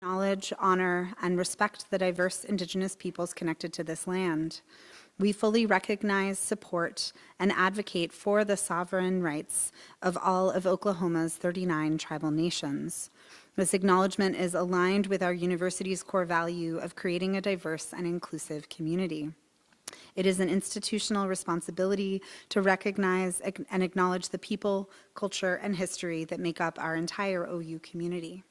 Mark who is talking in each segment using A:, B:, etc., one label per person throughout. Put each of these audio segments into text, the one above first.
A: Acknowledge, honor, and respect the diverse Indigenous peoples connected to this land. We fully recognize, support, and advocate for the sovereign rights of all of Oklahoma's 39 tribal nations. This acknowledgement is aligned with our university's core value of creating a diverse and inclusive community. It is an institutional responsibility to recognize and acknowledge the people, culture, and history that make up our entire OU community.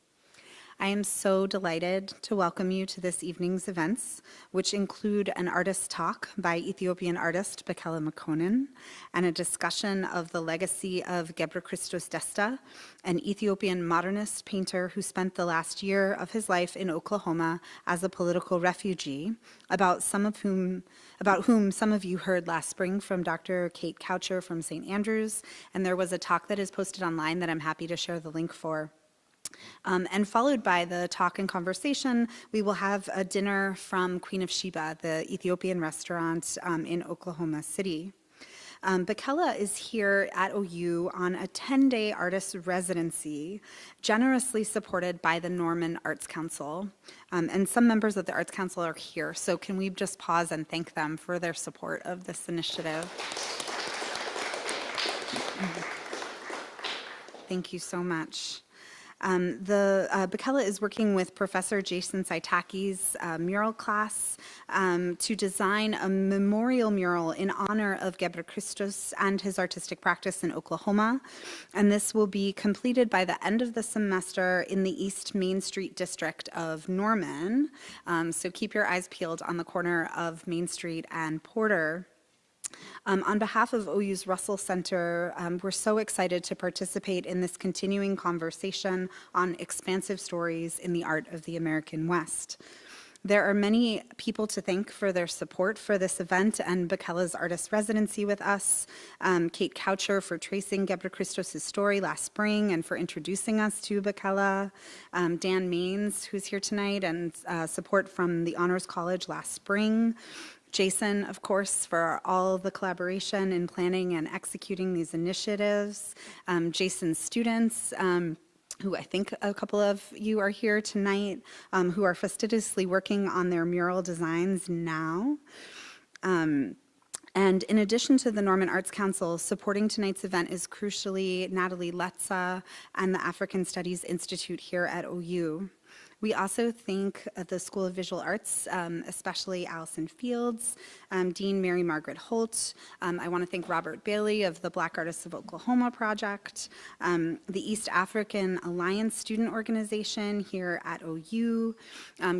A: I am so delighted to welcome you to this evening's events, which include an artist talk by Ethiopian artist Bekele Mekonnen and a discussion of the legacy of Gebrekristos Desta, an Ethiopian modernist painter who spent the last year of his life in Oklahoma as a political refugee, about whom some of you heard last spring from Dr. Kate Coucher from St. Andrews, and there was a talk that is posted online that I'm happy to share the link for. And followed by the talk and conversation, we will have a dinner from Queen of Sheba, the Ethiopian restaurant in Oklahoma City. Bekele is here at OU on a 10-day artist residency, generously supported by the Norman Arts Council. And some members of the Arts Council are here, so can we just pause and thank them for their support of this initiative? Thank you so much. Bekele is working with Professor Jason Saitaki's mural class to design a memorial mural in honor of Gebrekristos and his artistic practice in Oklahoma. And this will be completed by the end of the semester in the East Main Street district of Norman. So keep your eyes peeled on the corner of Main Street and Porter. On behalf of OU's Russell Center, we're so excited to participate in this continuing conversation on expansive stories in the art of the American West. There are many people to thank for their support for this event and Bekele's artist residency with us. Kate Coucher for tracing Gebrekristos' story last spring and for introducing us to Bekele. Dan Maines, who's here tonight, and support from the Honors College last spring. Jason, of course, for all the collaboration in planning and executing these initiatives. Jason's students, who I think a couple of you are here tonight, who are fastidiously working on their mural designs now. And in addition to the Norman Arts Council, supporting tonight's event is crucially Natalie Letza and the African Studies Institute here at OU. We also thank the School of Visual Arts, especially Allison Fields, Dean Mary Margaret Holt. I want to thank Robert Bailey of the Black Artists of Oklahoma Project, the East African Alliance Student Organization here at OU,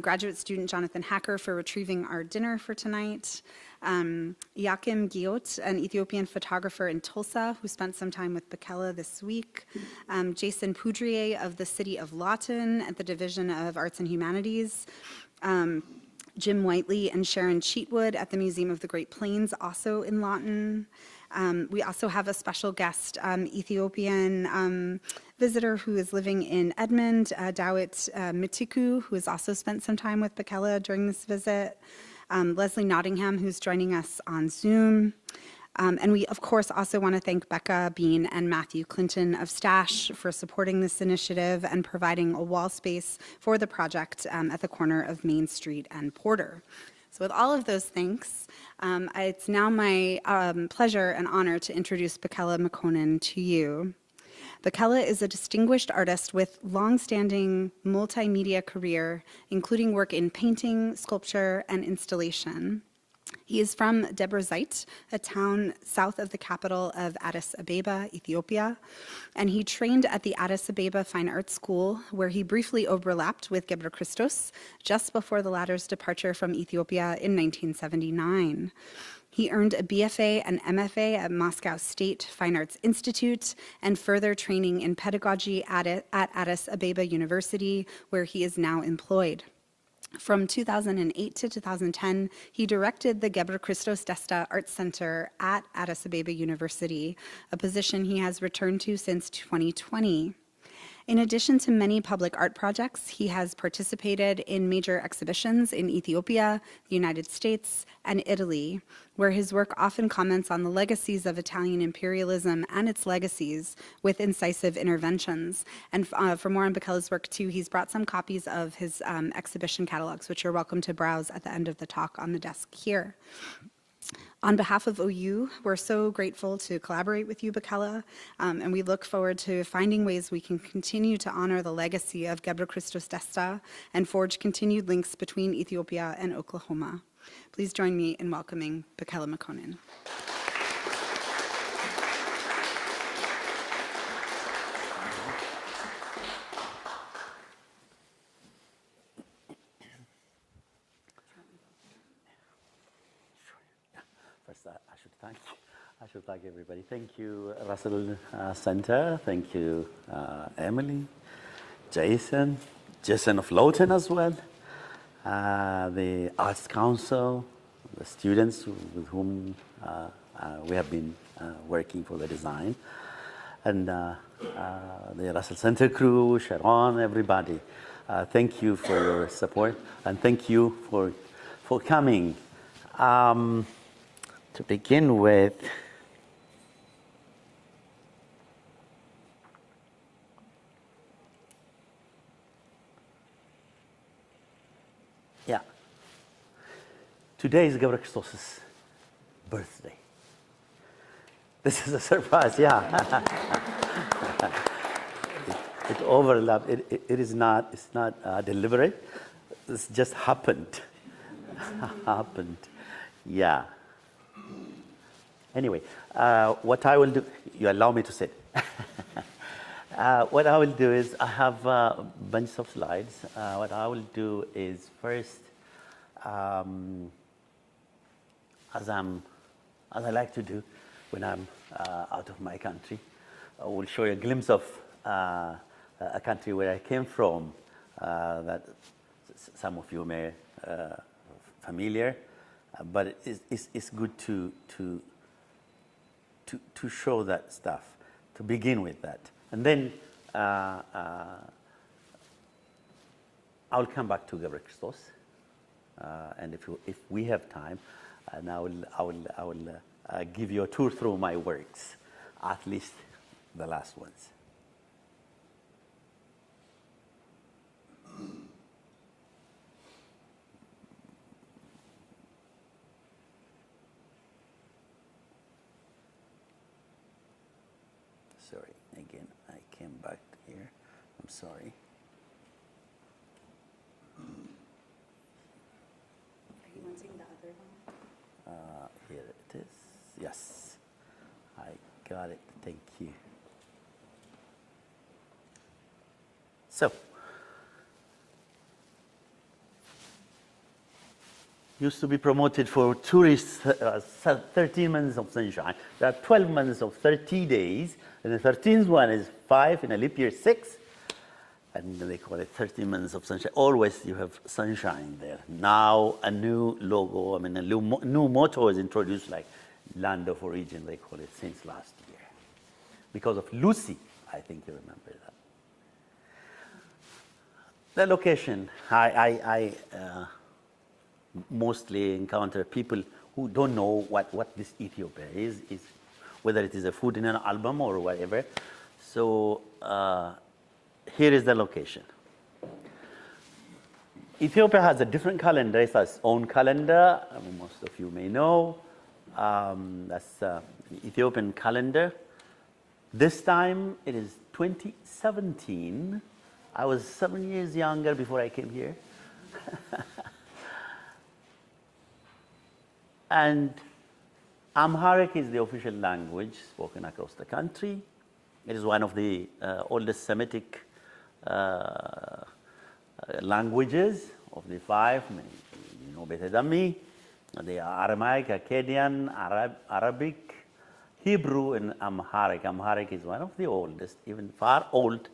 A: graduate student Jonathan Hacker for retrieving our dinner for tonight, Yakim Giot, an Ethiopian photographer in Tulsa who spent some time with Bekele this week, Jason Poudrier of the City of Lawton at the Division of Arts and Humanities, Jim Whiteley and Sharon Cheatwood at the Museum of the Great Plains, also in Lawton. We also have a special guest, Ethiopian visitor who is living in Edmond, Dawit Mitiku, who has also spent some time with Bekele during this visit. Leslie Nottingham, who's joining us on Zoom. And we, of course, also want to thank Becca Bean and Matthew Clinton of Stash for supporting this initiative and providing a wall space for the project at the corner of Main Street and Porter. So with all of those thanks, it's now my pleasure and honor to introduce Bekele Mekonnen to you. Bekele is a distinguished artist with long-standing multimedia career, including work in painting, sculpture, and installation. He is from Gebrekristos, a town south of the capital of Addis Ababa, Ethiopia, and he trained at the Addis Ababa Fine Arts School, where he briefly overlapped with Gebrekristos just before the latter's departure from Ethiopia in 1979. He earned a BFA and MFA at Moscow State Fine Arts Institute and further training in pedagogy at Addis Ababa University, where he is now employed. From 2008 to 2010, he directed the Gebrekristos Desta Art Center at Addis Ababa University, a position he has returned to since 2020. In addition to many public art projects, he has participated in major exhibitions in Ethiopia, the United States, and Italy, where his work often comments on the legacies of Italian imperialism and its legacies with incisive interventions. And for more on Bekele's work too, he's brought some copies of his exhibition catalogs, which you're welcome to browse at the end of the talk on the desk here. On behalf of OU, we're so grateful to collaborate with you, Bekele, and we look forward to finding ways we can continue to honor the legacy of Gebrekristos Desta and forge continued links between Ethiopia and Oklahoma. Please join me in welcoming Bekele Mekonnen.
B: I should thank everybody. Thank you, Russell Center. Thank you, Emily, Jason of Lowton as well, the Arts Council, the students with whom we have been working for the design, and the Russell Center crew, Sharon, everybody. Thank you for your support, and thank you for coming. To begin with, today is Gebrekristos' birthday. This is a surprise, yeah. It overlapped. It's not deliberate. This just happened. Yeah. Anyway, what I will do, you allow me to sit. What I will do is, I have a bunch of slides. What I will do is first, as I like to do when I'm out of my country, I will show you a glimpse of a country where I came from, that some of you may familiar, but it's good to show that stuff, to begin with that. And then I'll come back to Gebrekristos, and if we have time, and I will give you a tour through my works, at least the last ones. Sorry, again, I came back here. I'm sorry.
A: Are you wanting the other one?
B: Here it is. Yes, I got it. Thank you. So, used to be promoted for tourists, 13 months of sunshine. There are 12 months of 30 days, and the 13th one is 5, in a leap year 6, and they call it 30 months of sunshine. Always you have sunshine there. Now a new logo, a new motto is introduced, like Land of Origin, they call it, since last year. Because of Lucy, I think you remember that. The location, I mostly encounter people who don't know what this Ethiopia is whether it is a food in an album or whatever. So here is the location. Ethiopia has a different calendar. It has its own calendar. Most of you may know. That's the Ethiopian calendar. This time it is 2017. I was 7 years younger before I came here. And Amharic is the official language spoken across the country. It is one of the oldest Semitic languages of the 5. You know better than me. They are Aramaic, Akkadian, Arabic, Hebrew, and Amharic. Amharic is one of the oldest, even far old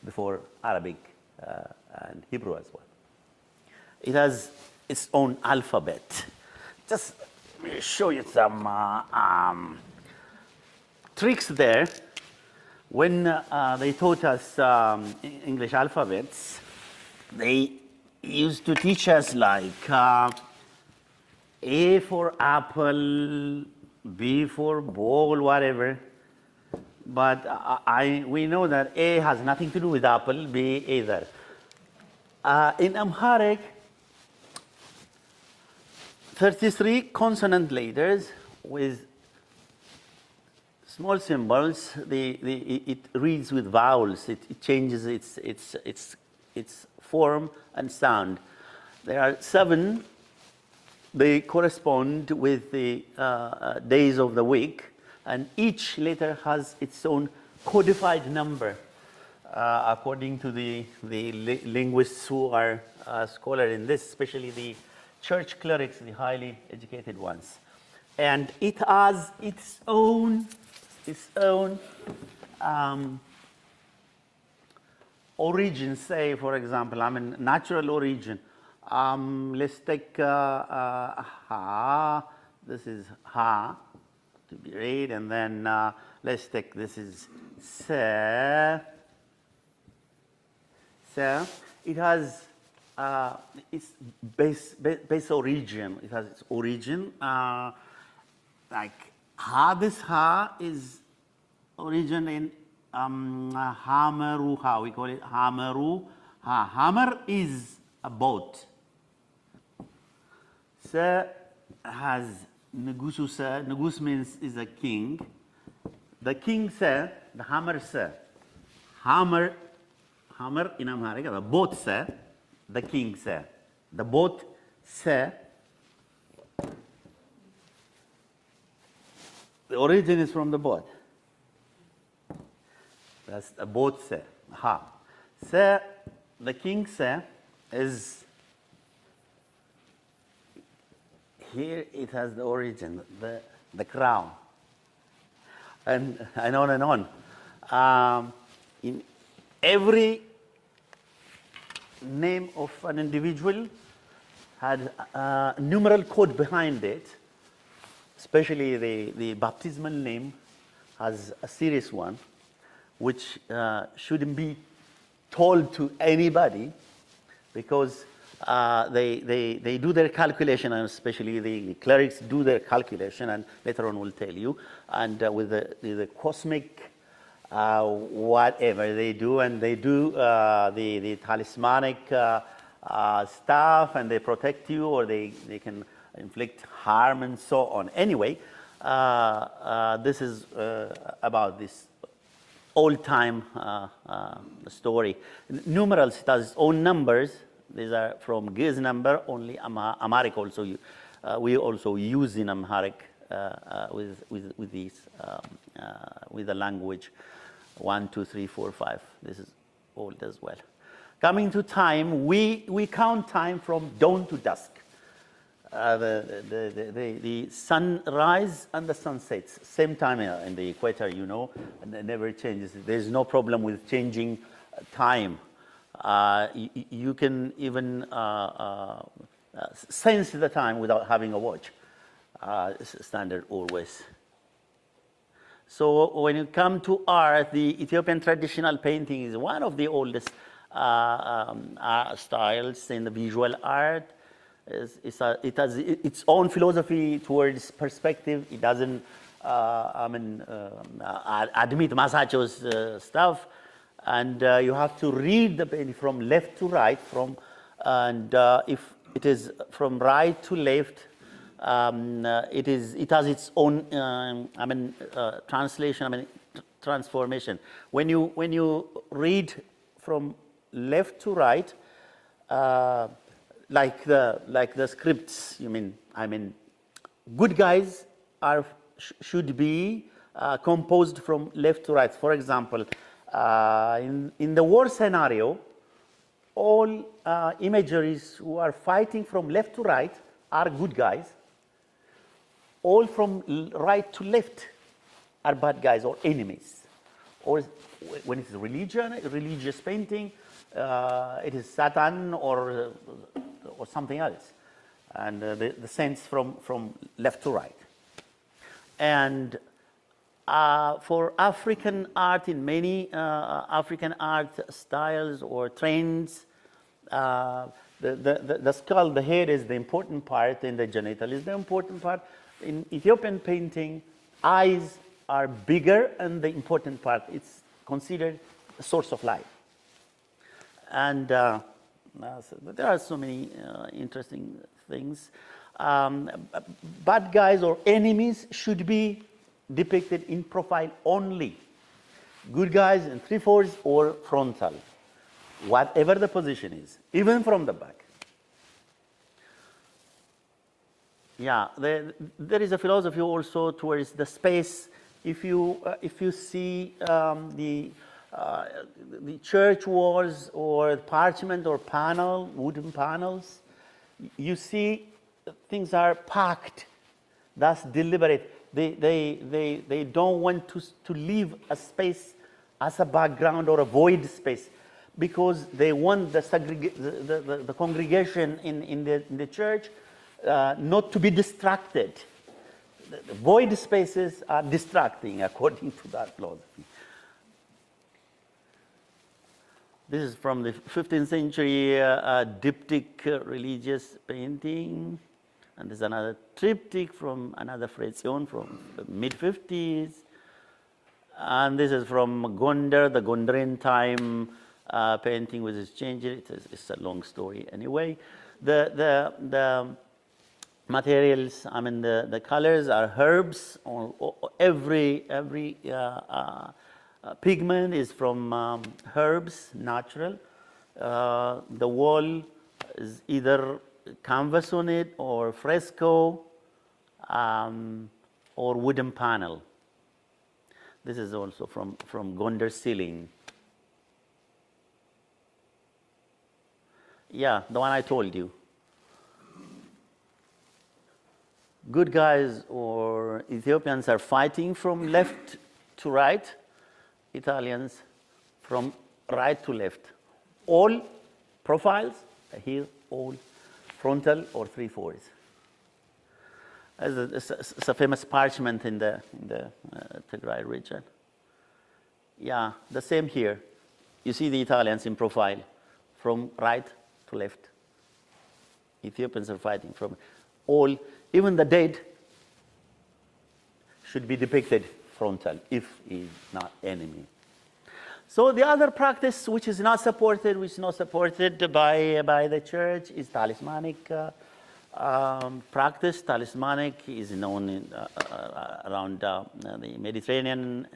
B: before Arabic and Hebrew as well. It has its own alphabet. Just show you some tricks there. when they taught us English alphabets, they used to teach us like A for apple, B for ball, whatever. But we know that A has nothing to do with apple, B either. In Amharic, 33 consonant letters with small symbols. It reads with vowels. It changes its form and sound. There are 7. They correspond with the days of the week, and each letter has its own codified number, according to the linguists who are scholars in this, especially the church clerics, the highly educated ones. And it has its own origin. Say, for example, natural origin. Let's take ha. This is ha to be read, and then let's take this is se. Se. It has its base origin. It has its origin. Like ha. This ha is origin in Hameruha. We call it Hameru. Ha. Hammer is a boat. Se has Negusu se. Negus means is a king. The king se, the hammer se. Hammer in Amharic, the boat se, the king se. The boat se. The origin is from the boat. That's the boat se. Ha. Se, the king se is here. It has the origin, the crown, and on and on. In every name of an individual had a numeral code behind it. Especially the baptismal name has a serious one, which shouldn't be told to anybody, because they do their calculation, and especially the clerics do their calculation, and later on we'll tell you. And with the cosmic whatever they do, and they do the talismanic stuff, and they protect you, or they can inflict harm and so on. Anyway, this is about this old-time story. Numerals, it has its own numbers. These are from Ge'ez number, only Amharic also. We also use in Amharic with these, with the language 1, 2, 3, 4, 5. This is old as well. Coming to time, we count time from dawn to dusk. The sunrise and the sunsets, same time in the equator, you know, and it never changes. There's no problem with changing time. You can even sense the time without having a watch. It's standard always. So when you come to art, the Ethiopian traditional painting is one of the oldest styles in the visual art. It has its own philosophy towards perspective. It doesn't admit Masacho's stuff, and you have to read the painting from left to right. If it is from right to left, it has its own translation. Transformation. When you read from left to right. Like the scripts, good guys should be composed from left to right. For example, in the war scenario, all imageries who are fighting from left to right are good guys. All from right to left are bad guys or enemies. Or when it's religious painting, it is Satan or something else, and the sense from left to right. And for African art, in many African art styles or trends, the skull, the head is the important part, and the genital is the important part. In Ethiopian painting, eyes are bigger, and the important part, it's considered a source of life. And so there are so many interesting things. Bad guys or enemies should be depicted in profile only. Good guys in 3/4 or frontal, whatever the position is, even from the back. Yeah, there is a philosophy also towards the space. If you see the church walls or parchment or panel, wooden panels, you see things are packed. That's deliberate. They don't want to leave a space as a background or a void space, because they want the congregation in the church not to be distracted. The void spaces are distracting, according to that philosophy. This is from the 15th century diptych religious painting. And there's another triptych from another Frazion from the mid-50s. And this is from Gondar, the Gondarian time painting, which is changed. It's a long story anyway. The materials, I mean, the colors are herbs. Every pigment is from herbs, natural. The wall is either canvas on it, or fresco, or wooden panel. This is also from Gondar ceiling. Yeah, the one I told you. Good guys or Ethiopians are fighting from left to right. Italians from right to left. All profiles here, all frontal or 3/4. It's a famous parchment in the Tigray region. Yeah, the same here. You see the Italians in profile from right to left. Ethiopians are fighting from all, even the dead should be depicted frontal if he is not enemy. So the other practice which is not supported, by the church, is talismanic practice. Talismanic is known around the Mediterranean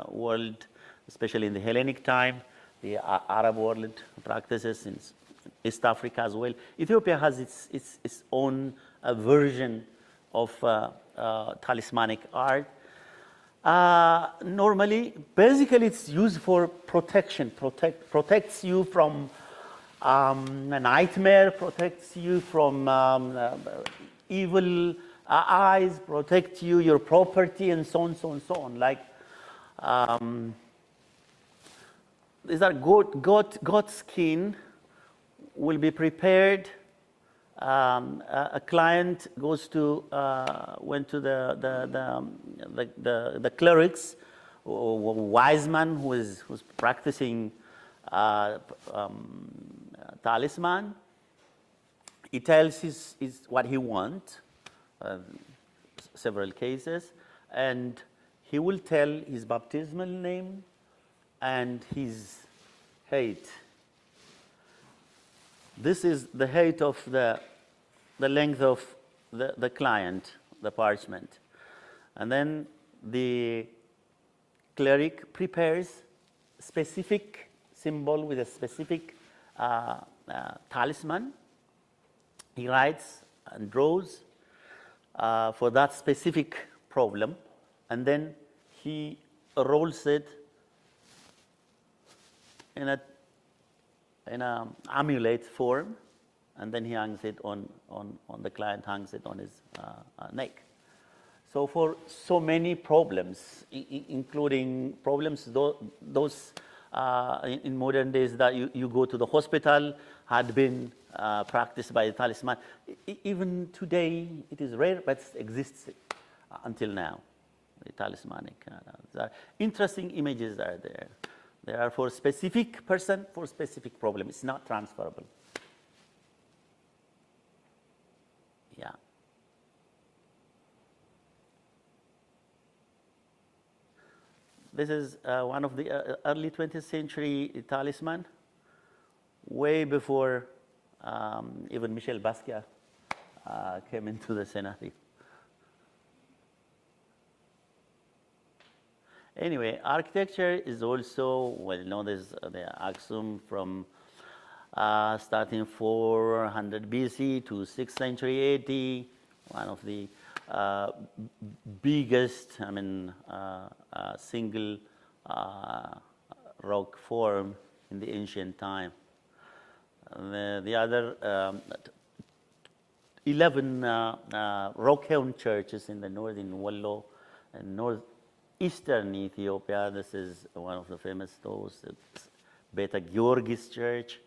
B: world, especially in the Hellenic time. The Arab world practices in East Africa as well. Ethiopia has its own version of talismanic art. Normally, basically, it's used for protection. Protects you from a nightmare, protects you from evil eyes, protects you, your property, and so on, so on, so on. Like these are goat skin will be prepared. A client went to the clerics, or wise man who's practicing talisman. He tells what he wants, several cases, and he will tell his baptismal name and his height. This is the height of the length of the client, the parchment. And then the cleric prepares specific symbol with a specific talisman. He writes and draws for that specific problem, and then he rolls it in a amulet form, and then he hangs it on the client hangs it on his neck. So for so many problems, including problems those in modern days that you go to the hospital, had been practiced by the talisman. Even today, it is rare, but it exists until now. the talismanic. There are interesting images are there. They are for specific person, for specific problem. It's not transferable. Yeah. This is one of the early 20th century talisman, way before even Michel Basquiat came into the scenario. Anyway, architecture is also well known. There's the Aksum from starting 400 BC to 6th century AD, one of the biggest, single rock form in the ancient time. The other 11 rock-hewn churches in the northern Wallo and northeastern Ethiopia. This is one of the famous those. It's Beta Georgis Church.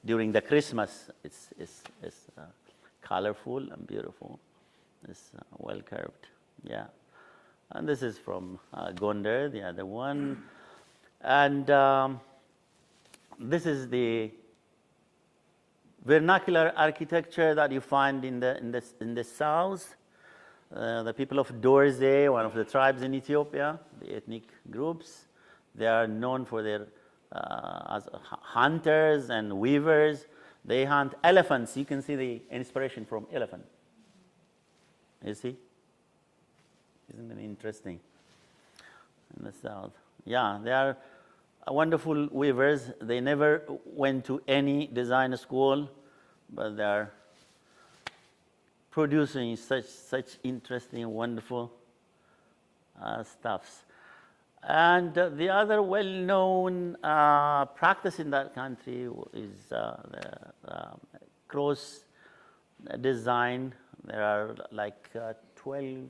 B: During the Christmas, it's colorful and beautiful. It's well carved. Yeah. And this is from Gondar, the other one. And this is the vernacular architecture that you find in the south. The people of Dorze, one of the tribes in Ethiopia, the ethnic groups, they are known for their as hunters and weavers. They hunt elephants. You can see the inspiration from elephant. You see? Isn't it interesting? In the south. Yeah, they are wonderful weavers. They never went to any design school, but they are producing such interesting, wonderful stuffs. And the other well-known practice in that country is the cross design. There are like 12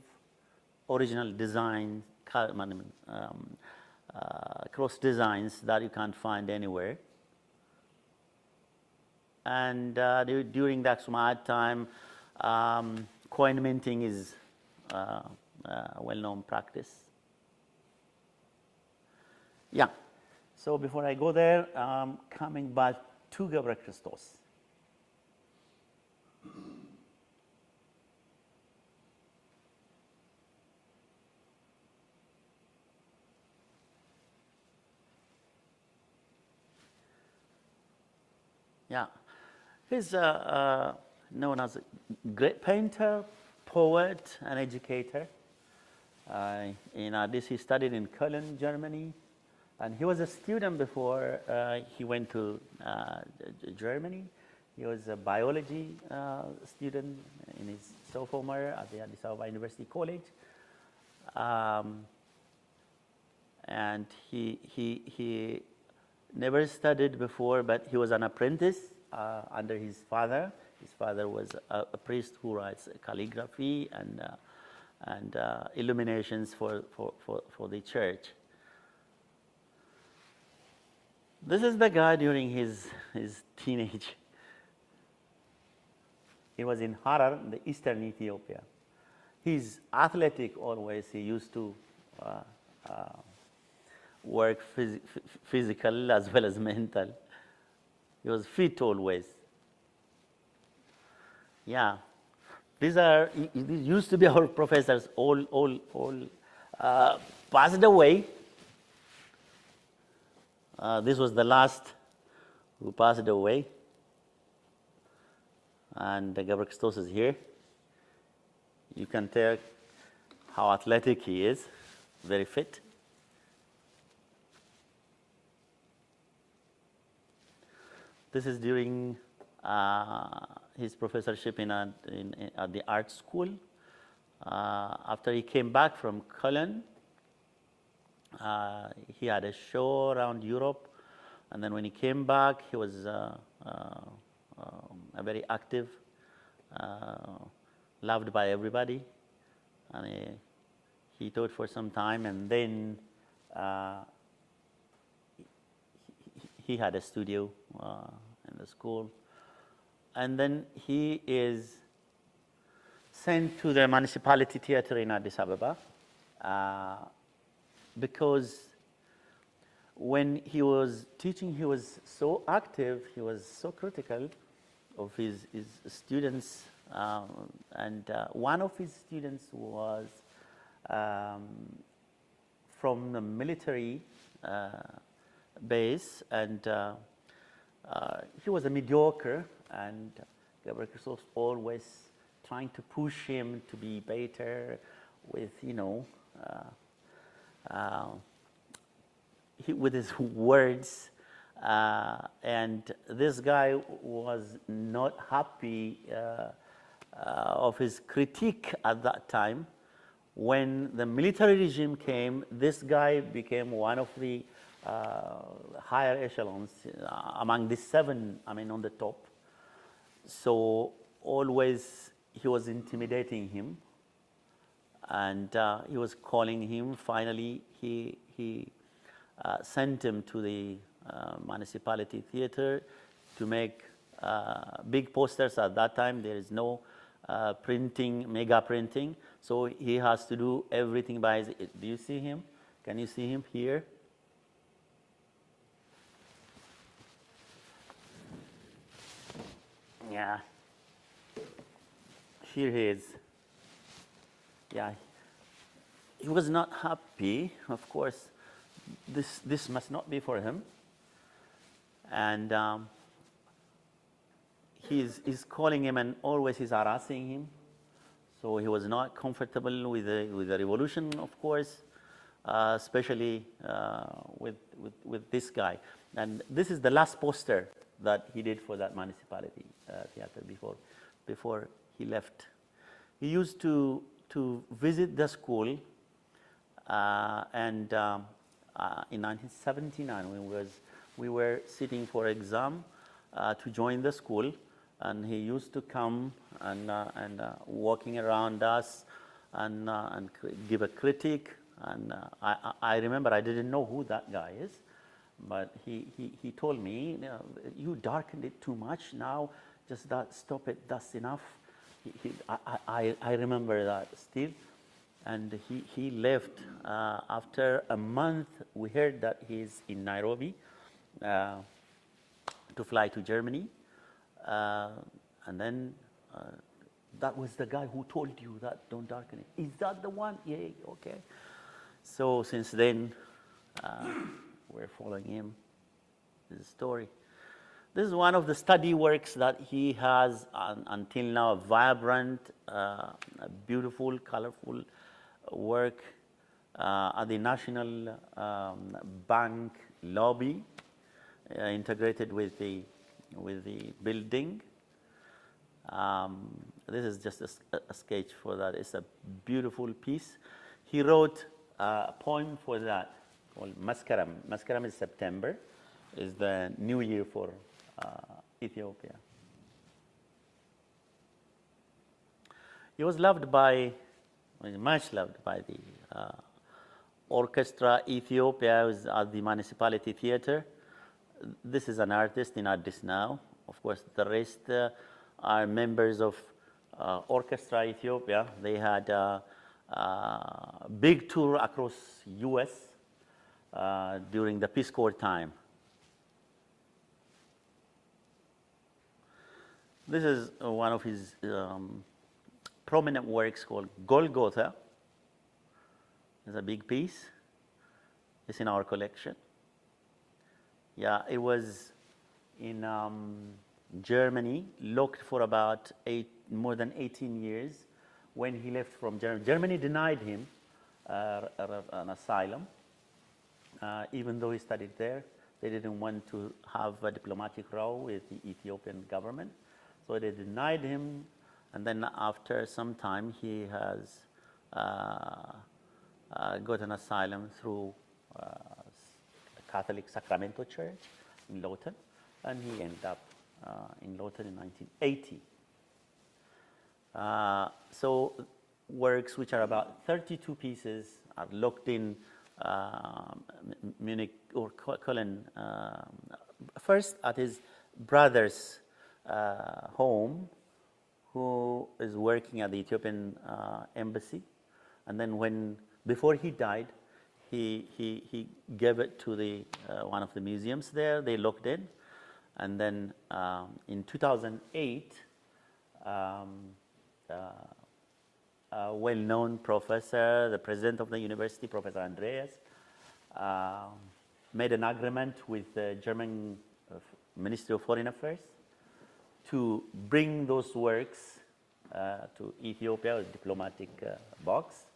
B: original designs, cross designs that you can't find anywhere. And during the Aksumite time, coin minting is a well-known practice. Yeah. So before I go there, coming back to Gebrekristos. Yeah. He's known as a great painter, poet, and educator. In Addis, he studied in Cologne, Germany. And he was a student before he went to Germany. He was a biology student in his sophomore at the Addis Ababa University College. And he never studied before, but he was an apprentice under his father. His father was a priest who writes calligraphy and illuminations for the church. This is the guy during his teenage. He was in Harar, the eastern Ethiopia. He's athletic always. He used to work physical as well as mental. He was fit always. Yeah, these used to be our professors. All passed away. This was the last who passed away. And the Gebrekristos is here. You can tell how athletic he is, very fit. This is during his professorship at the art school. After he came back from Cologne, he had a show around Europe, and then when he came back, he was a very active, loved by everybody, and he taught for some time, and then he had a studio in the school, and then he is sent to the municipality theater in Addis Ababa, because when he was teaching, he was so active, he was so critical of his students, and one of his students was from the military base, and he was a mediocre, and Gebrekristos always trying to push him to be better with, with his words, and this guy was not happy of his critique at that time. When the military regime came, this guy became one of the higher echelons among the 7, on the top. So always he was intimidating him, and he was calling him. Finally, he sent him to the municipality theater to make big posters. At that time, there is no printing, mega printing, so he has to do everything by his. Do you see him? Can you see him here? Yeah. Here he is. Yeah. He was not happy, of course. This must not be for him, and he's calling him, and always he's harassing him. So he was not comfortable with the revolution, of course, especially with this guy. And this is the last poster that he did for that municipality theater before he left. He used to visit the school, and in 1979, we were sitting for exam to join the school, and he used to come and walking around us and give a critique. And I remember I didn't know who that guy is, but he told me, you darkened it too much. Now just stop it. That's enough. I remember that still. And he left. After a month, we heard that he's in Nairobi to fly to Germany. And then that was the guy who told you that don't darken it. Is that the one? Yeah, okay. So since then, we're following him, his story. This is one of the study works that he has until now, a vibrant, beautiful, colorful work at the National Bank lobby, integrated with the building. This is just a sketch for that. It's a beautiful piece. He wrote a poem for that called Maskaram. Maskaram is September, is the new year for Ethiopia. He was loved much loved by the orchestra. Ethiopia was at the municipality theater. This is an artist in Addis now. Of course, the rest are members of Orchestra Ethiopia. They had a big tour across U.S. During the Peace Corps time. This is one of his prominent works called Golgotha. It's a big piece. It's in our collection. Yeah, it was in Germany, locked for about more than 18 years. When he left from Germany, Germany denied him an asylum, even though he studied there. They didn't want to have a diplomatic row with the Ethiopian government, so they denied him. And then after some time, he has got an asylum through Catholic Sacramento Church in Lawton, and he ended up in Lawton in 1980. So works which are about 32 pieces are locked in Munich or Cologne, first at his brother's home, who is working at the Ethiopian embassy. And then when before he died, he gave it to the one of the museums there. They looked in, and then in 2008, a well-known professor, the president of the university, Professor Andreas, made an agreement with the German Ministry of Foreign Affairs to bring those works to Ethiopia, a diplomatic box,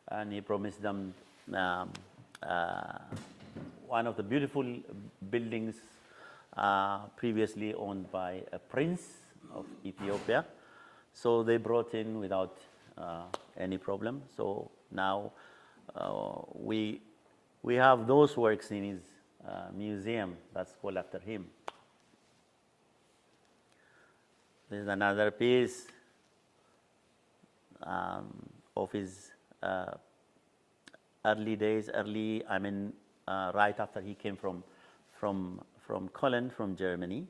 B: and he promised them one of the beautiful buildings previously owned by a prince of Ethiopia. So they brought in without any problem. So now we have those works in his museum that's called after him. There's another piece of his early days, right after he came from Cologne, from Germany.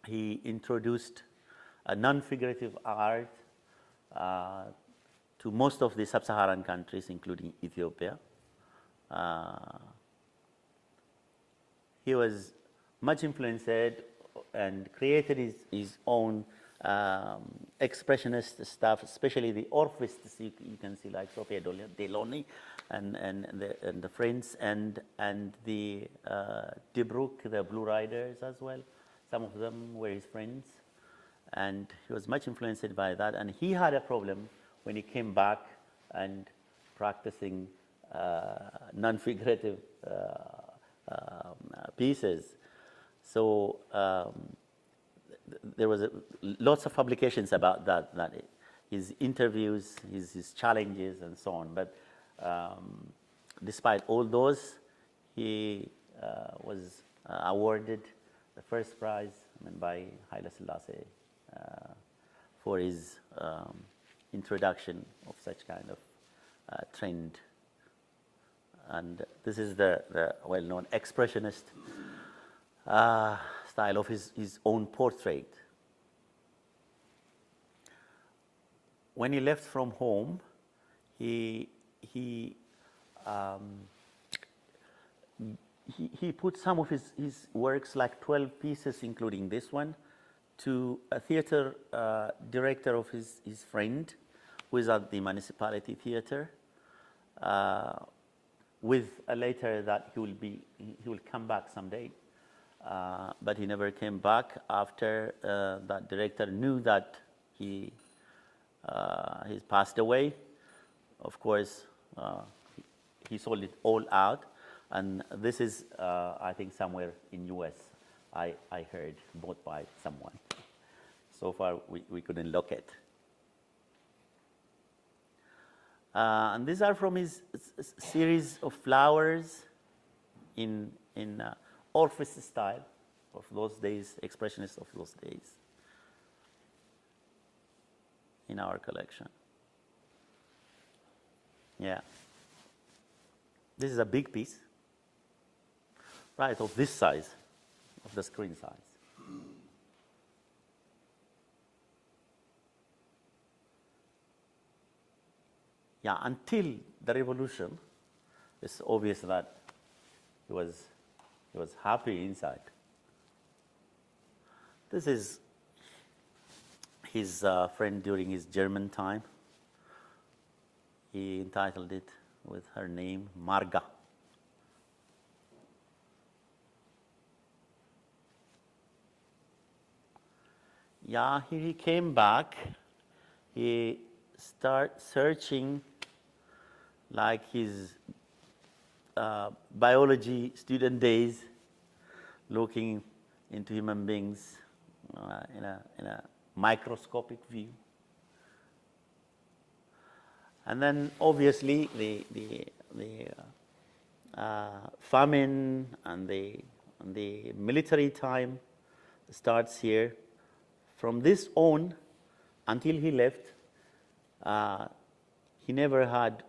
B: He introduced a non-figurative art to most of the sub-Saharan countries, including Ethiopia. He was much influenced and created his own expressionist stuff, especially the Orphists. You can see like Sophia Delaunay and the friends and the De Broek, the Blue Riders as well. Some of them were his friends, and he was much influenced by that. And he had a problem when he came back and practicing non-figurative pieces. So there was lots of publications about that his interviews, his challenges, and so on. But despite all those, he was awarded the first prize by Haile Selassie for his introduction of such kind of trend. And this is the well-known expressionist style of his own portrait. When he left from home, he put some of his works, like 12 pieces, including this one, to a theater director of his friend, who is at the municipality theater, with a letter that he will come back someday. But he never came back after that director knew that he's passed away. Of course, he sold it all out, and this is, I think, somewhere in US. I heard, bought by someone. So far, we couldn't locate. And these are from his series of flowers in Orphist style of those days, expressionist of those days, in our collection. Yeah. This is a big piece, right, of this size, of the screen size. Yeah, until the revolution, it's obvious that he was happy inside. This is his friend during his German time. He entitled it with her name, Marga. Yeah, he came back. He started searching like his biology student days, looking into human beings in a microscopic view. And then obviously the famine and the military time starts here. From this on, until he left, he never had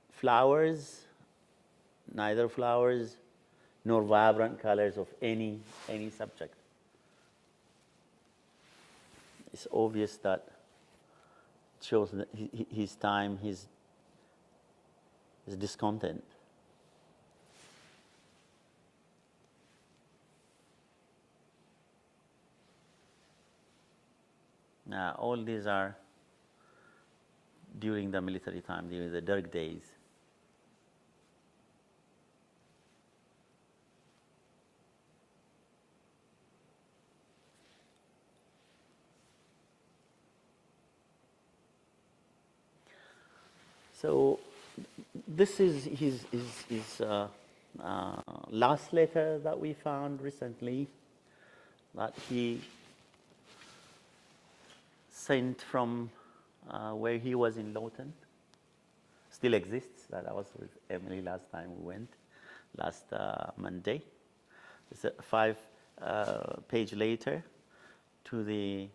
B: flowers, neither flowers nor vibrant colors of any subject. It's obvious that shows that his time, his is discontent. Now, all these are during the military time, during the dark days. So this is his last letter that we found recently that he sent from where he was in Lawton. Still exists. That I was with Emily last time we went, last Monday. It's a 5-page letter to the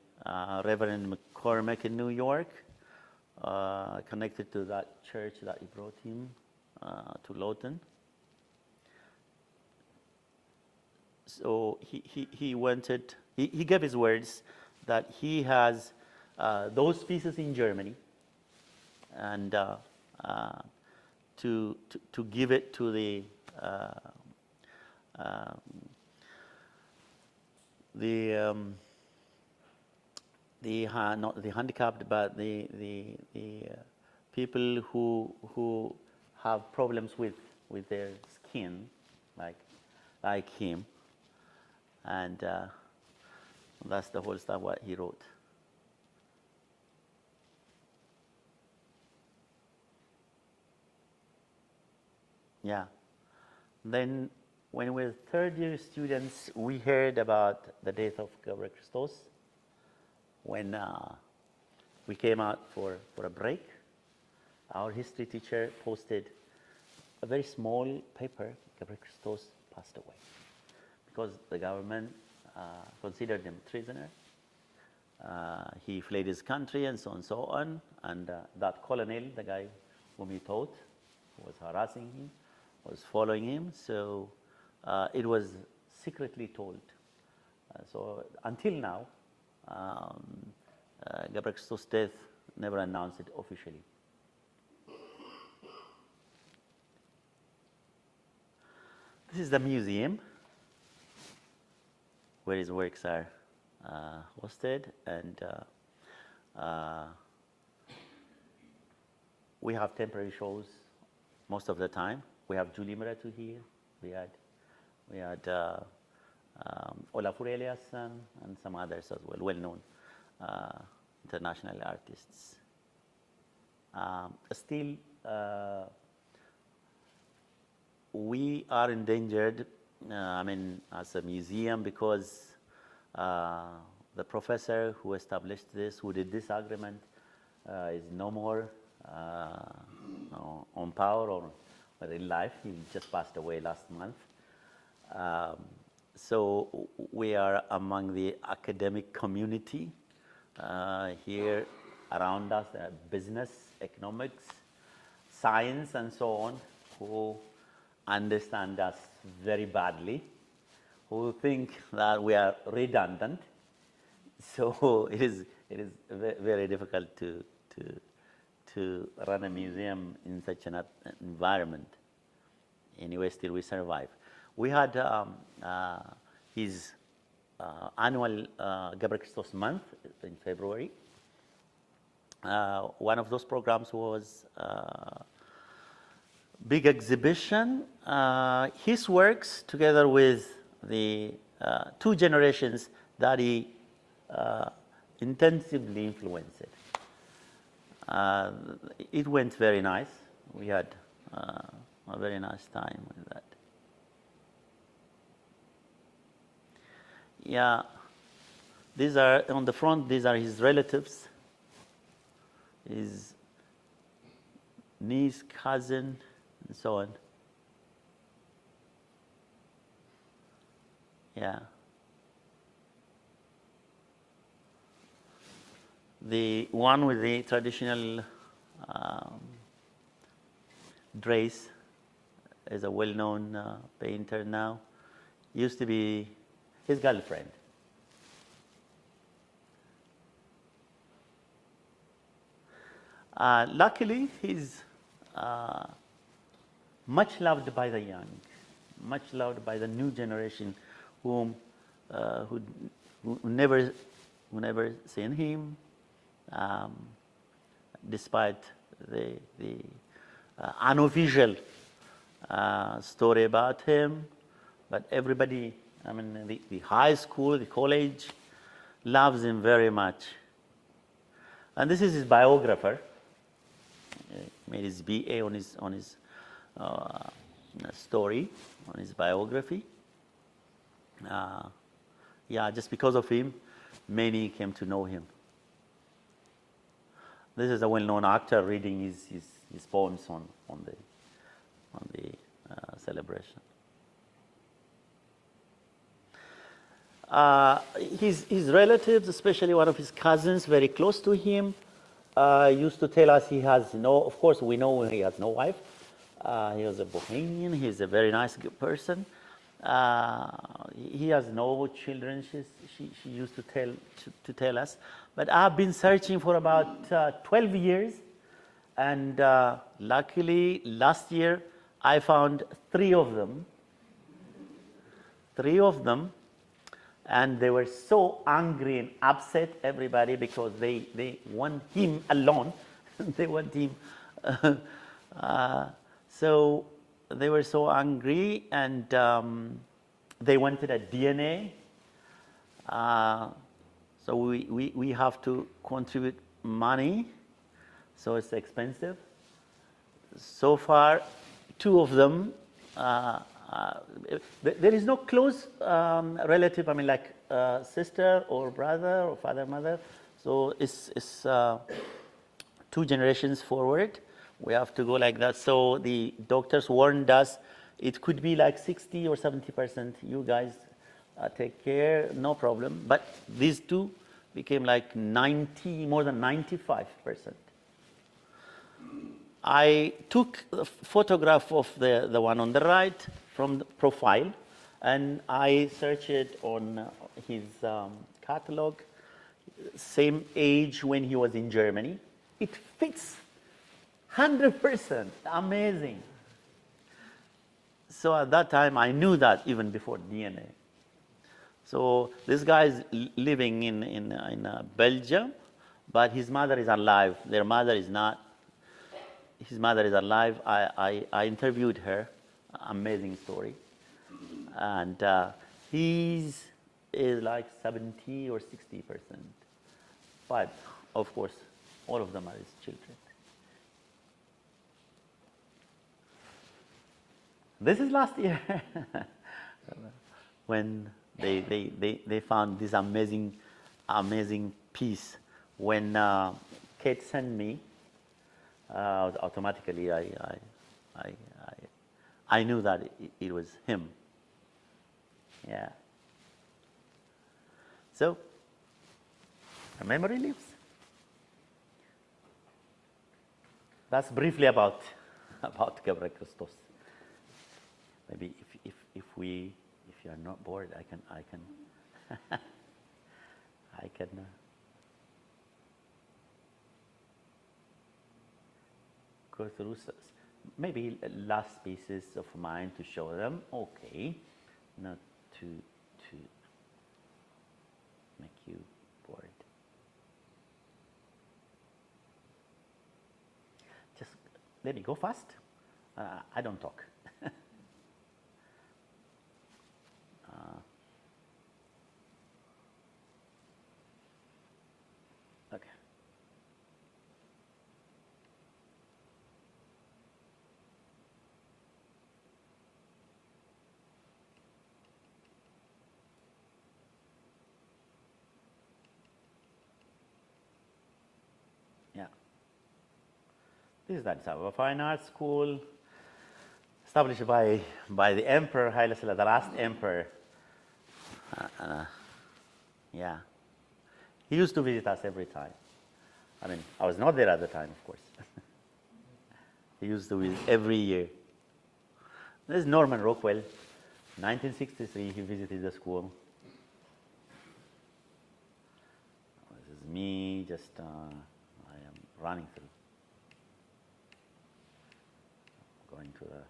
B: Reverend McCormick in New York, connected to that church that he brought him to Lawton. So he wanted, he gave his words that he has those pieces in Germany, and to give it to the not the handicapped, but the people who have problems with their skin, like him, and that's the whole stuff what he wrote. Yeah. Then when we were third-year students, we heard about the death of Gebrekristos. When we came out for a break, our history teacher posted a very small paper, Gebrekristos passed away, because the government considered him a prisoner. He fled his country and so on and so on. And that colonel, the guy whom he taught, who was harassing him, was following him. So it was secretly told. So until now, Gebrekristos' death never announced it officially. This is the museum where his works are hosted, and we have temporary shows most of the time. We have Julie Meratu here. We had Olafur Eliasson and some others as well, well-known international artists. Still, we are endangered, as a museum, because the professor who established this, who did this agreement, is no more on power or in life. He just passed away last month. So we are among the academic community here around us, business, economics, science, and so on, who understand us very badly, who think that we are redundant. So it is very difficult to run a museum in such an environment. Anyway, still we survive. We had his annual Gebrekristos month in February. One of those programs was big exhibition. His works, together with the 2 generations that he intensively influenced. It went very nice. We had a very nice time with that. Yeah, these are on the front. These are his relatives, his niece, cousin, and so on. Yeah. The one with the traditional dress is a well-known painter now. Used to be his girlfriend. Luckily, his much loved by the young, much loved by the new generation, who never seen him, despite the unofficial story about him. But everybody, I mean, the high school, the college, loves him very much. And this is his biographer. He made his BA on his story, on his biography. Yeah, just because of him, many came to know him. This is a well-known actor reading his poems on the celebration. His relatives, especially one of his cousins, very close to him, used to tell us he has no. Of course, we know he has no wife. He was a Bohemian. He's a very nice person. He has no children. She used to tell us. But I've been searching for about 12 years, and luckily last year I found 3 of them. 3 of them, and they were so angry and upset, everybody, because they want him alone. They want him. So they were so angry, and they wanted a DNA. So we have to contribute money, so it's expensive. So far, 2 of them, there is no close relative, I mean, like sister or brother or father, mother. So it's 2 generations forward. We have to go like that. So the doctors warned us it could be like 60 or 70%. You guys take care, no problem. But these 2 became like 90, more than 95%. I took a photograph of the one on the right from the profile, and I searched it on his catalog. Same age when he was in Germany. It fits 100%. Amazing. So at that time, I knew that even before DNA. So this guy is living in Belgium, but his mother is alive. Their mother is not. His mother is alive. I interviewed her. Amazing story. And he's is like 70 or 60%. But of course, all of them are his children. This is last year when they found this amazing piece. When Kate sent me, automatically I knew that it was him. Yeah. So the memory lives. That's briefly about Gebrekristos. Maybe if you are not bored, I can go through maybe last pieces of mine to show them. Okay, not to make you bored. Just let me go fast. I don't talk. Okay. Yeah. This is the Addis Ababa Fine Arts School, established by the Emperor Haile Selassie, the last emperor. Yeah. He used to visit us every time. I mean, I was not there at the time, of course. He used to visit every year. This is Norman Rockwell. 1963, he visited the school. This is me, just I am running through. Going to the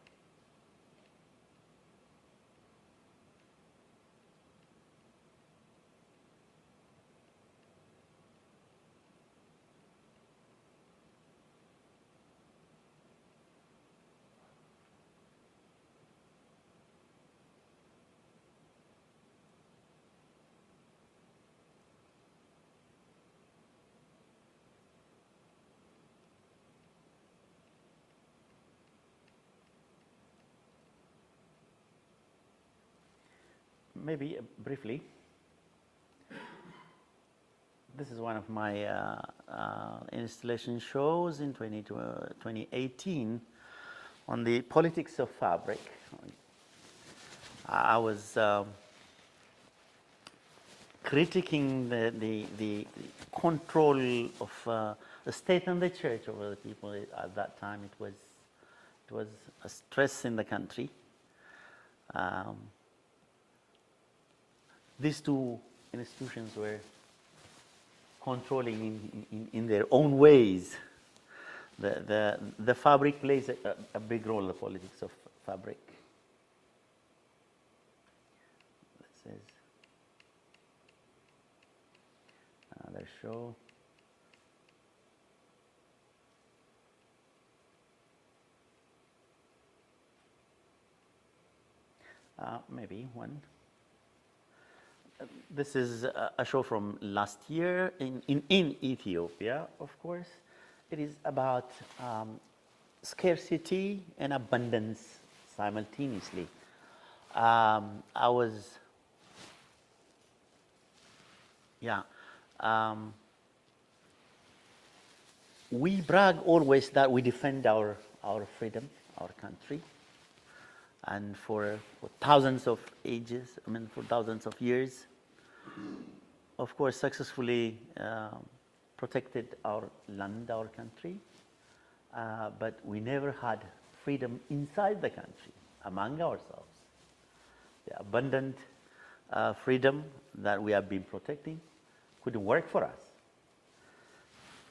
B: maybe briefly, this is one of my installation shows in 2018 on the politics of fabric. I was critiquing the control of the state and the church over the people. At that time, it was a stress in the country. These two institutions were controlling in their own ways. The fabric plays a big role in the politics of fabric. This is another show. Maybe one. This is a show from last year in Ethiopia, of course. It is about scarcity and abundance simultaneously. We brag always that we defend our freedom, our country. And for thousands of ages, for thousands of years, of course, successfully protected our land, our country, but we never had freedom inside the country, among ourselves. The abundant freedom that we have been protecting couldn't work for us.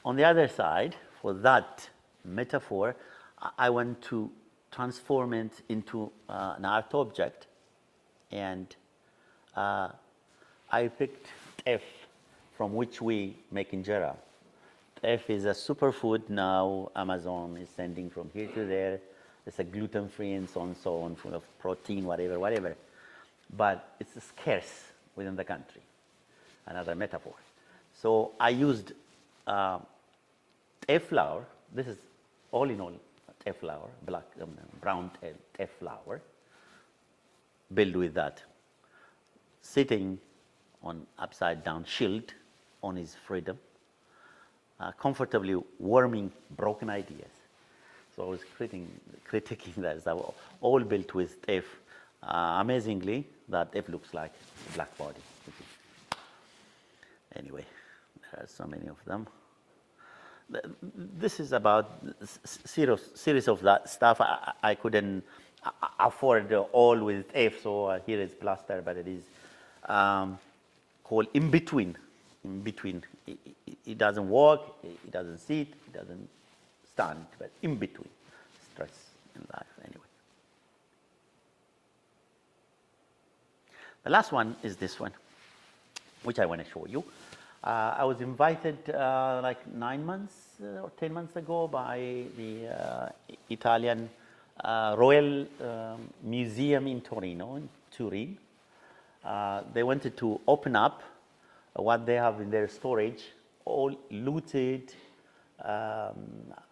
B: On the other side, for that metaphor, I want to transform it into an art object, and I picked teff, from which we make injera. Teff is a superfood now. Amazon is sending from here to there. It's a gluten-free and so on, full of protein, whatever. But it's scarce within the country. Another metaphor. So I used teff flour. This is all in all teff flour, brown teff flour, built with that, sitting on upside down shield on his freedom, comfortably warming broken ideas. So I was critiquing that. So all built with teff. Amazingly, that teff looks like a black body. Anyway, there are so many of them. This is about series of that stuff. I couldn't afford all with teff, so here is plaster, but it is called in between. In between, it doesn't walk, it doesn't sit, it doesn't stand, but in between, stress in life. Anyway, the last one is this one, which I want to show you. I was invited like 9 months or 10 months ago by the Italian Royal Museum in Torino, in Turin. They wanted to open up what they have in their storage, all looted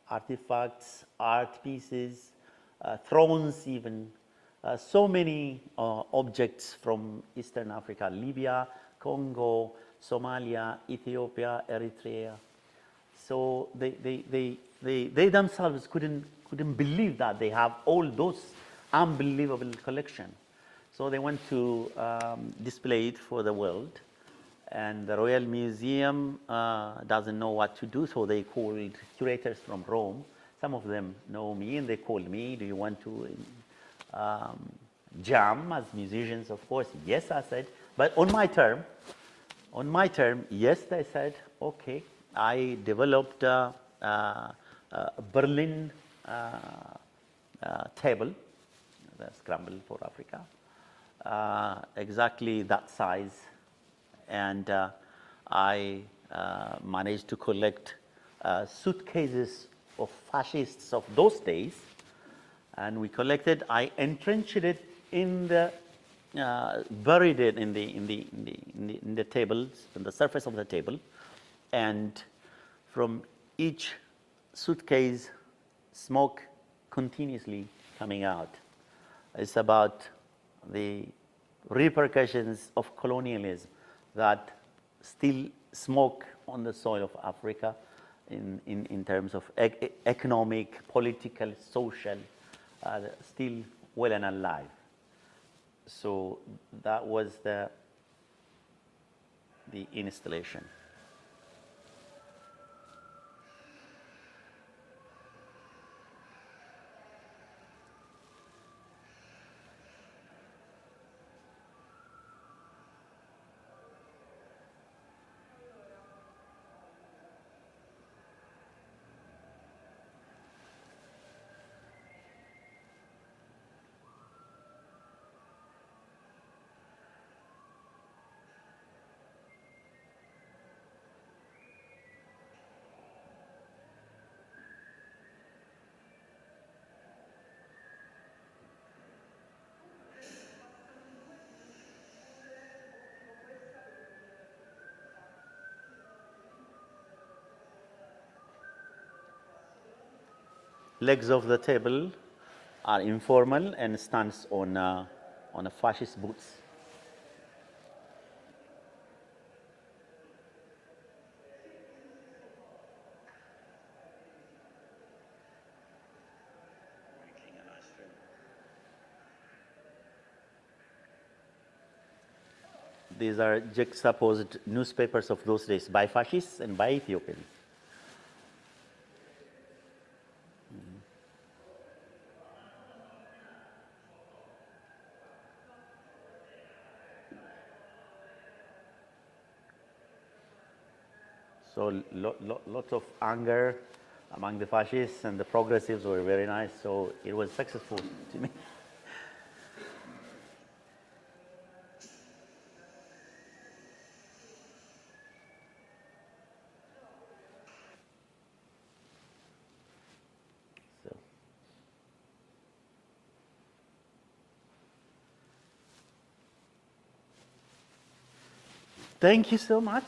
B: artifacts, art pieces, thrones even, so many objects from Eastern Africa, Libya, Congo, Somalia, Ethiopia, Eritrea. So they themselves couldn't believe that they have all those unbelievable collection. So they went to display it for the world, and the Royal Museum doesn't know what to do, so they called curators from Rome. Some of them know me, and they called me, do you want to jam as musicians? Of course, yes, I said, but on my term, yes, they said, okay. I developed a Berlin table, the scramble for Africa, exactly that size, and I managed to collect suitcases of fascists of those days, and we collected. I entrenched it in the buried it in the tables, in the surface of the table, and from each suitcase, smoke continuously coming out. It's about the repercussions of colonialism that still smoke on the soil of Africa in terms of economic, political, social, still well and alive. So that was the installation. Legs of the table are informal and stands on a fascist boots. These are juxtaposed newspapers of those days by fascists and by Ethiopians. So lots of anger among the fascists, and the progressives were very nice. So it was successful to me. So. Thank you so much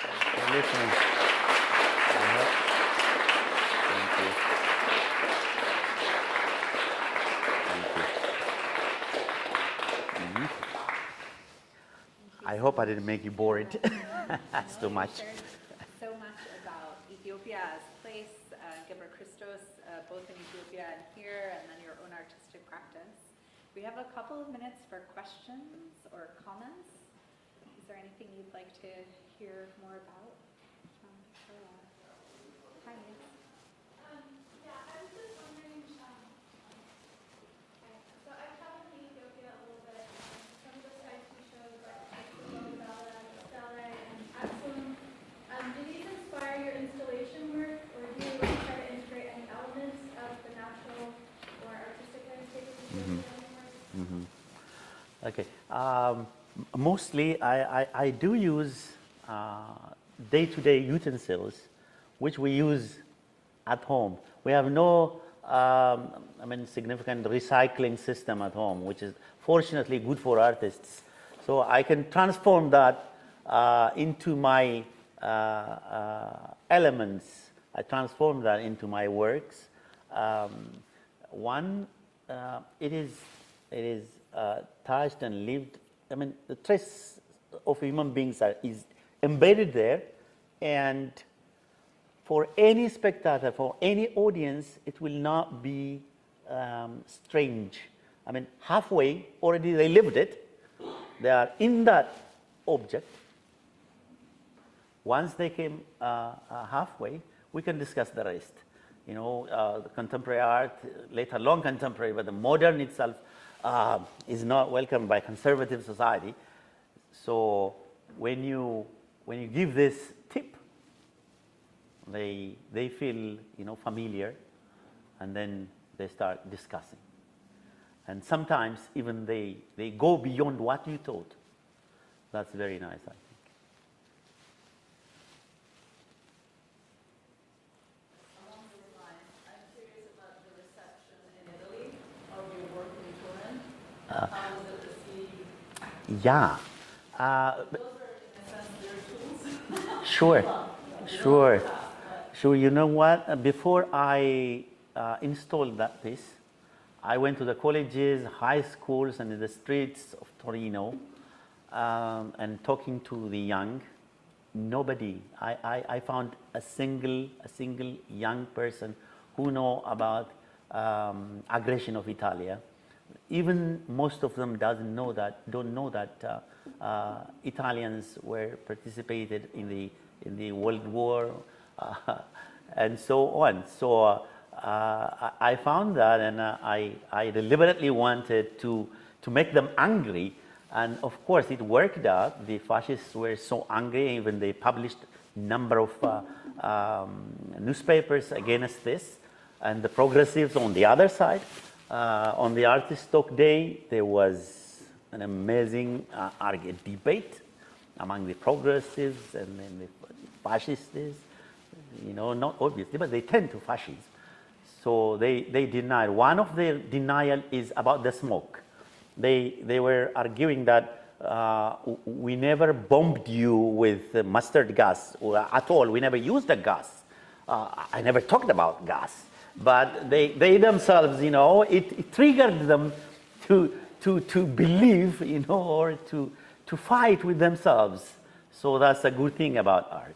B: for listening. I hope I didn't make you bored. That's too much.
A: So much about Ethiopia as a place, Gebrekristos, both in Ethiopia and here, and then your own artistic practice. We have a couple of minutes for questions or comments. Is there anything you'd like to hear more about? Hi, Nancy.
C: Yeah, I was just wondering, so I've traveled in Ethiopia a little bit. Some of the sites you showed, like Ababa, Bekele, and Addis. Do these inspire your installation work, or do you try to integrate any elements of the natural or artistic landscape of Ethiopia in your work?
B: Okay. Mostly, I do use day-to-day utensils, which we use at home. We have no, significant recycling system at home, which is fortunately good for artists. So I can transform that into my elements. I transform that into my works. It is touched and lived. The trace of human beings is embedded there, and for any spectator, for any audience, it will not be strange. Halfway already they lived it. They are in that object. Once they came halfway, we can discuss the rest. The contemporary art, later long contemporary, but the modern itself is not welcomed by conservative society. So when you give this tip, they feel familiar, and then they start discussing. And sometimes even they go beyond what you thought. That's very nice, I think.
D: Along those lines, I'm curious about the reception in Italy of your work in Turin. How was it received?
B: Yeah.
D: Those are, in a sense, their tools.
B: Sure. You know what? Before I installed that piece, I went to the colleges, high schools, and in the streets of Torino, and talking to the young, nobody. I found a single young person who know about aggression of Italia. Even most of them don't know that Italians were participated in the World War and so on. So I found that, and I deliberately wanted to make them angry, and of course it worked out. The fascists were so angry, even they published number of newspapers against this, and the progressives on the other side. On the Artist Talk Day, there was an amazing debate among the progressives and the fascists. You know, not obviously, but they tend to fascism. So they denied. One of their denial is about the smoke. They were arguing that we never bombed you with mustard gas or at all. We never used the gas. I never talked about gas. But they themselves, you know, it triggered them to believe, you know, or to fight with themselves. So that's a good thing about art.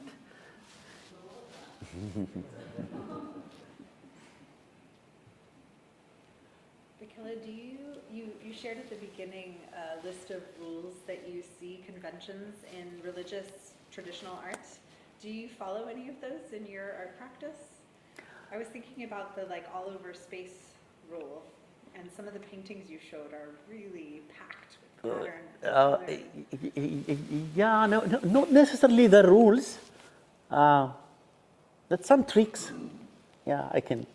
A: Bekele, you shared at the beginning a list of rules that you see, conventions in religious traditional art. Do you follow any of those in your art practice? I was thinking about the all over space rule, and some of the paintings you showed are really packed with pattern.
B: Yeah, no, not necessarily the rules. But some tricks. Yeah, I can,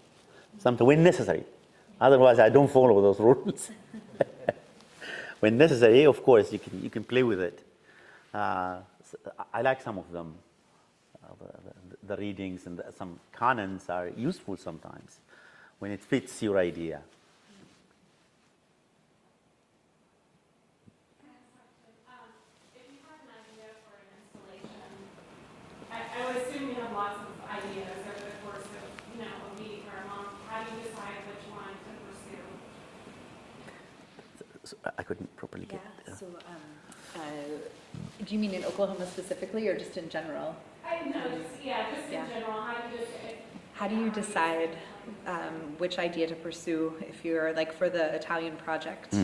B: something when necessary. Otherwise, I don't follow those rules. When necessary, of course, you can play with it. I like some of them. The readings and some canons are useful sometimes when it fits your idea.
C: If you have an idea for an installation, I would assume you have lots of ideas over the course of, a week or a month. How do you decide which one to pursue?
B: So I couldn't properly get.
A: So, do you mean in Oklahoma specifically, or just in general?
C: Just in general.
A: How do you decide which idea to pursue? If you're for the Italian project,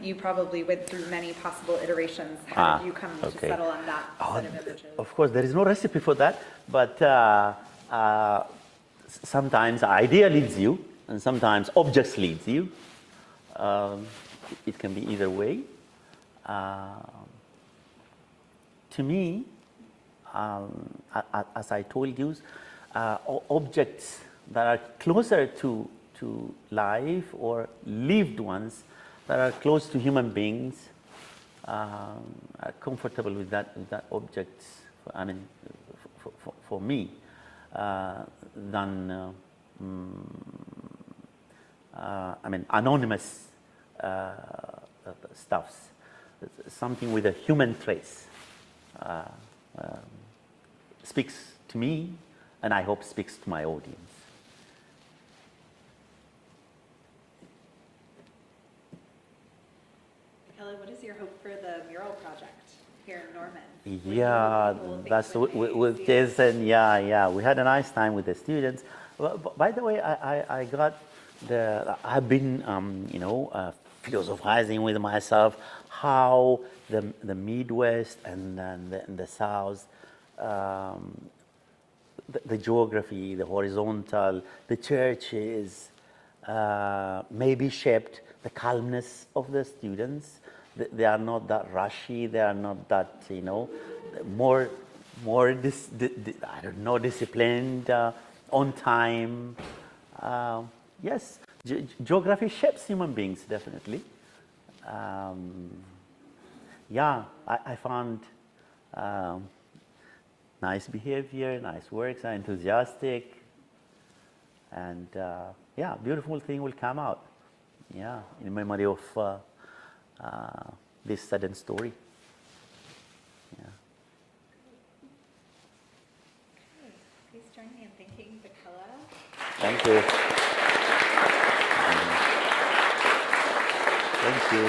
A: you probably went through many possible iterations. How did you come to settle on that set of images?
B: Of course, there is no recipe for that, but sometimes idea leads you, and sometimes objects leads you. It can be either way. To me, as I told you, objects that are closer to life or lived ones that are close to human beings are comfortable with that objects. I mean, for me, than anonymous stuffs. Something with a human trace speaks to me, and I hope speaks to my audience.
A: Bekele, what is your hope for the mural project here in Norman?
B: Yeah, that's with Jason. Yeah, we had a nice time with the students. By the way, I've been philosophizing with myself how the Midwest and the South, the geography, the horizontal, the churches, maybe shaped the calmness of the students. They are not that rushy. They are not that more disciplined, on time. Yes, geography shapes human beings definitely. I found nice behavior, nice works, enthusiastic, and beautiful thing will come out. Yeah, in memory of this sudden story. Yeah.
A: Okay, please join me in thanking Bekele.
B: Thank you. Thank you.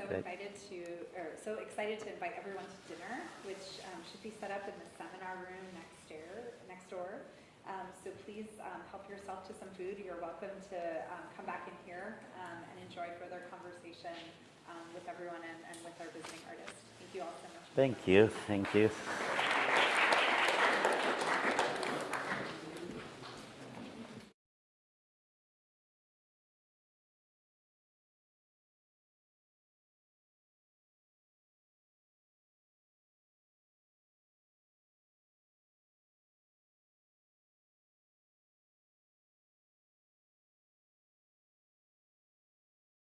B: Great.
A: so excited to invite everyone to dinner, which should be set up in the seminar room next door. So please help yourself to some food. You're welcome to come back in here and enjoy further conversation with everyone and with our visiting artists. Thank you all so much.
B: Thank you. Thank you.